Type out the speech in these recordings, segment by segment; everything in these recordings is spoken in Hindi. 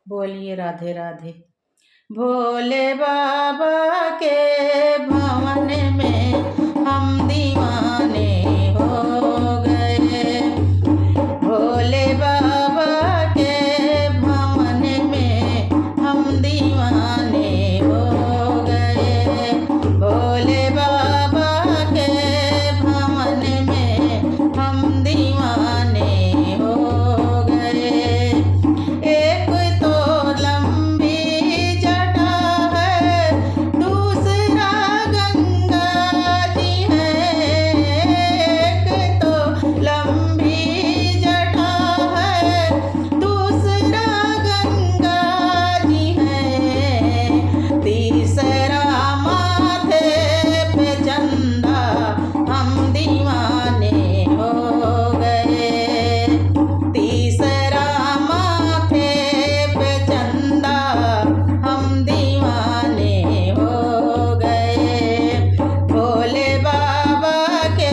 बोलिए राधे राधे। भोले बाबा के भवन में हम दीवाने हो गए। भोले बाबा के भवन में हम दीवाने हो गए। भोले बाबा के भवन में हम दीवाने हो गए। एक तो लंबी जटा है, दूसरा गंगा जी है। एक तो लंबी जटा है, दूसरा गंगा जी है। तीसरा माथे पे चंदा, हम दीवाने हो गए। तीसरा माथे पे चंदा, हम दीवाने हो गए। भोले बाबा के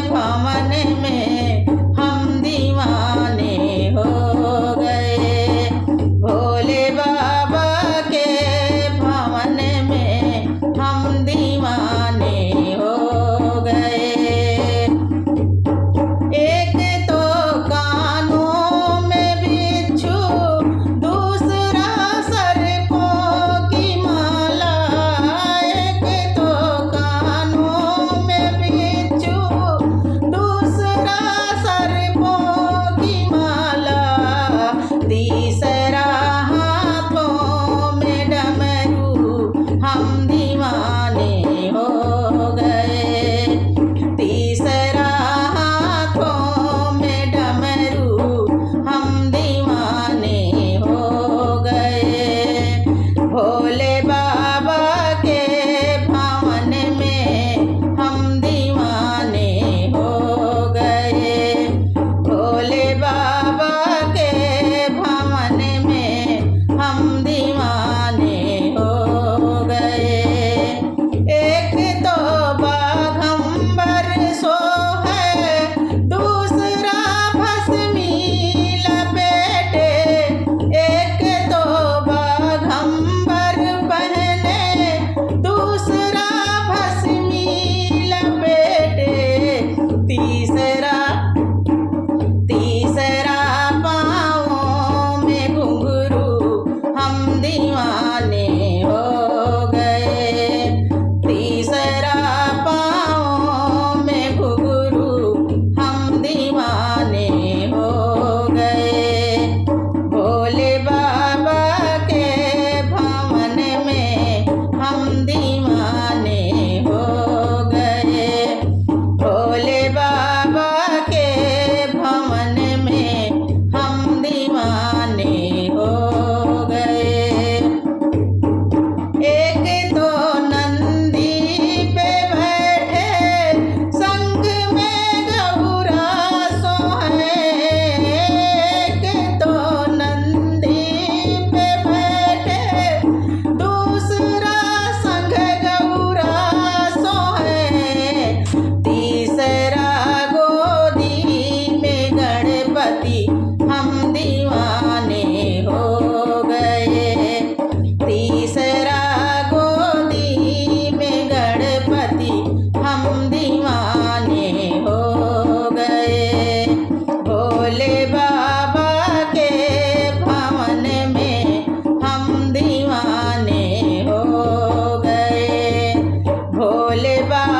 भवन में हम दीवाने हो गए। भोले बाबा के भवन में हम दीवाने हो गए। एक तो कानों में बिच्छू, दूसरा सर्पों की माला। एक तो कानों में बिच्छू, दूसरा सर्पों की माला। तीसरा हाथों में डमरू, हम दीवाने हो गए। तीसरा हाथों में डमरू, हम दीवाने हो गए। भोले बाबा के भवन में हम दीवाने हो गए। भोले बाबा के भवन में हम दीवाने हो गए। एक तो बाघंबर सो है, दूसरा भस्मी लपेटे। एक तो बाघंबर पहने, दूसरा भस्मी लपेटे। तीसरा पाँवों में घुंघरू, हम दीवाने हो गए। तीसरा पाँवों में घुंघरू, हम दीवाने हो गए। भोले बाबा के भवन में हम दीवाने हो गए। भोले बाबा के भवन में हम दीवाने हो गए। एक तो नंदी पे बैठे, संग में गौरा सो है। एक तो नंदी पे बैठे, दूसरा संग गौरा सो है। तीसरा गोदी में गणपति, हम दीवाने हो गए। तीसरा गोदी में गणपति, हम दीवाने हो गए। भोले बाबा के भवन में हम दीवाने हो गए। भोले बाबा